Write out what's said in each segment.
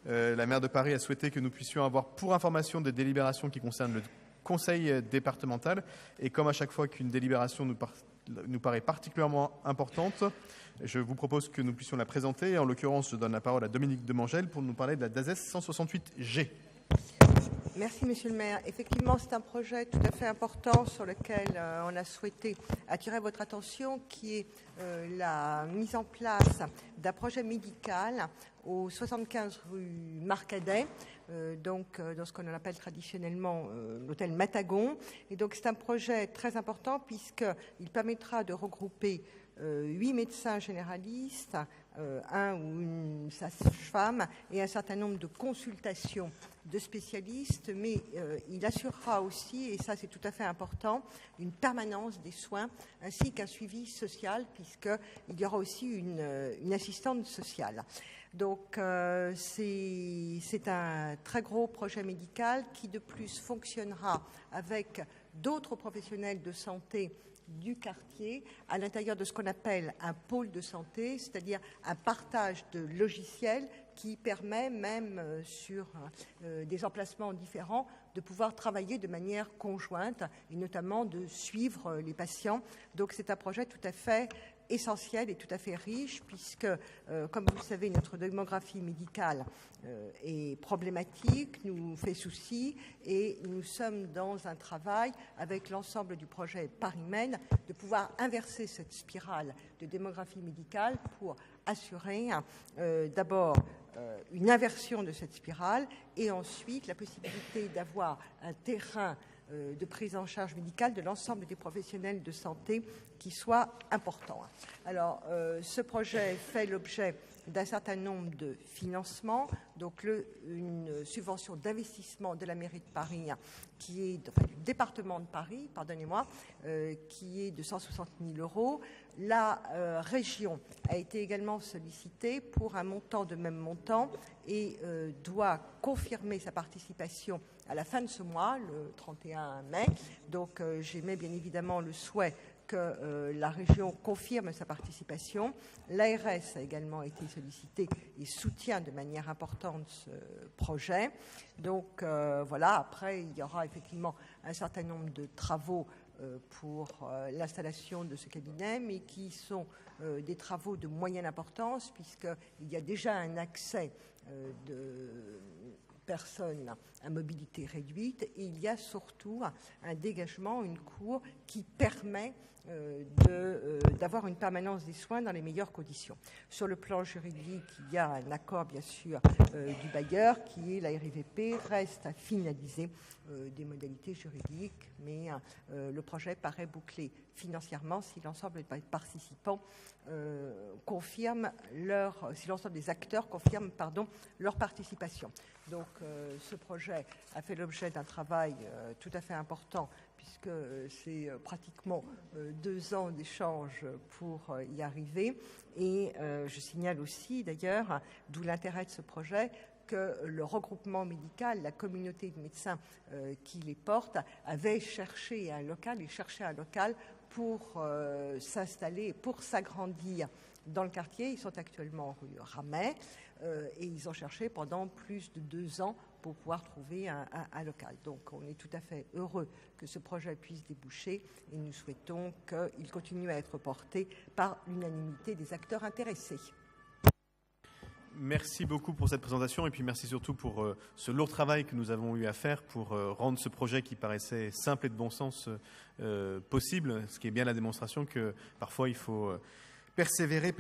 La maire de Paris a souhaité que nous puissions avoir pour information des délibérations qui concernent le conseil départemental. Et comme à chaque fois qu'une délibération nous paraît particulièrement importante, je vous propose que nous puissions la présenter. Et en l'occurrence, je donne la parole à Dominique Demangel pour nous parler de la DASES 168G. Merci, Monsieur le maire. Effectivement, c'est un projet tout à fait important sur lequel on a souhaité attirer votre attention, qui est la mise en place d'un projet médical au 75 rue Marcadet, dans ce qu'on appelle traditionnellement l'hôtel Matagon. Et donc, c'est un projet très important puisqu'il permettra de regrouper 8 médecins généralistes, un ou une sage-femme et un certain nombre de consultations de spécialistes, mais il assurera aussi, et ça c'est tout à fait important, une permanence des soins ainsi qu'un suivi social, puisqu'il y aura aussi une assistante sociale. Donc c'est un très gros projet médical qui de plus fonctionnera avec d'autres professionnels de santé du quartier à l'intérieur de ce qu'on appelle un pôle de santé, c'est-à-dire un partage de logiciels qui permet même sur des emplacements différents de pouvoir travailler de manière conjointe et notamment de suivre les patients. Donc c'est un projet tout à fait essentiel et tout à fait riche puisque, comme vous le savez, notre démographie médicale est problématique, nous fait souci et nous sommes dans un travail avec l'ensemble du projet Paris-Maine de pouvoir inverser cette spirale de démographie médicale pour assurer d'abord une inversion de cette spirale et ensuite la possibilité d'avoir un terrain de prise en charge médicale de l'ensemble des professionnels de santé qui soit important. Alors, ce projet fait l'objet d'un certain nombre de financements, donc une subvention d'investissement de la mairie de Paris, du département de Paris, pardonnez-moi, qui est de 160 000 €. La région a été également sollicitée pour un montant de même montant et doit confirmer sa participation à la fin de ce mois, le 31 mai. Donc j'émets bien évidemment le souhait que la région confirme sa participation. L'ARS a également été sollicitée et soutient de manière importante ce projet. Donc voilà, après il y aura effectivement un certain nombre de travaux pour l'installation de ce cabinet, mais qui sont des travaux de moyenne importance, puisqu'il y a déjà un accès de personnes à mobilité réduite et il y a surtout un dégagement, une cour qui permet d'avoir une permanence des soins dans les meilleures conditions. Sur le plan juridique, il y a un accord bien sûr du bailleur qui est la RIVP, reste à finaliser des modalités juridiques, mais le projet paraît bouclé financièrement si l'ensemble des participants si l'ensemble des acteurs confirment leur participation. Donc ce projet a fait l'objet d'un travail tout à fait important puisque c'est pratiquement 2 ans d'échange pour y arriver. Et je signale aussi d'ailleurs, d'où l'intérêt de ce projet, que le regroupement médical, la communauté de médecins qui les porte, avait cherché un local pour s'installer, pour s'agrandir dans le quartier. Ils sont actuellement rue Ramet et ils ont cherché pendant plus de 2 ans pour pouvoir trouver un local. Donc on est tout à fait heureux que ce projet puisse déboucher et nous souhaitons qu'il continue à être porté par l'unanimité des acteurs intéressés. Merci beaucoup pour cette présentation et puis merci surtout pour ce lourd travail que nous avons eu à faire pour rendre ce projet qui paraissait simple et de bon sens possible, ce qui est bien la démonstration que parfois il faut persévérer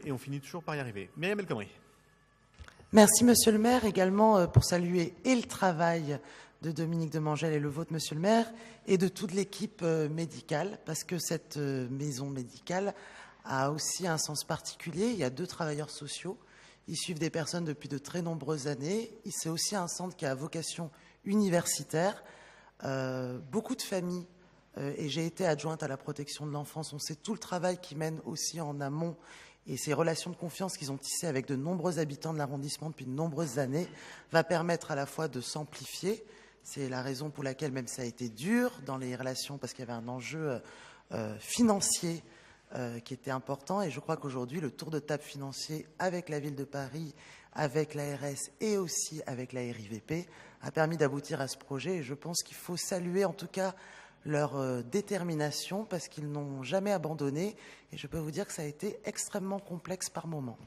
et on finit toujours par y arriver. Myriam El Khomri. Merci Monsieur le maire, également pour saluer et le travail de Dominique Demangel et le vôtre Monsieur le maire et de toute l'équipe médicale, parce que cette maison médicale a aussi un sens particulier. Il y a 2 travailleurs sociaux, ils suivent des personnes depuis de très nombreuses années. C'est aussi un centre qui a vocation universitaire. Beaucoup de familles, et j'ai été adjointe à la protection de l'enfance, on sait tout le travail qu'ils mènent aussi en amont et ces relations de confiance qu'ils ont tissées avec de nombreux habitants de l'arrondissement depuis de nombreuses années va permettre à la fois de s'amplifier. C'est la raison pour laquelle même ça a été dur dans les relations parce qu'il y avait un enjeu financier qui était important. Et je crois qu'aujourd'hui, le tour de table financier avec la Ville de Paris, avec l'ARS et aussi avec la RIVP a permis d'aboutir à ce projet. Et je pense qu'il faut saluer en tout cas leur détermination parce qu'ils n'ont jamais abandonné. Et je peux vous dire que ça a été extrêmement complexe par moments.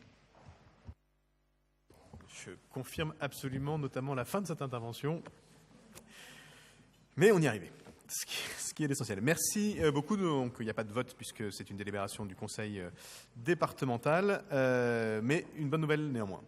Je confirme absolument, notamment la fin de cette intervention. Mais on y est arrivé, ce qui est l'essentiel. Merci beaucoup. Donc, il n'y a pas de vote puisque c'est une délibération du conseil départemental, mais une bonne nouvelle néanmoins.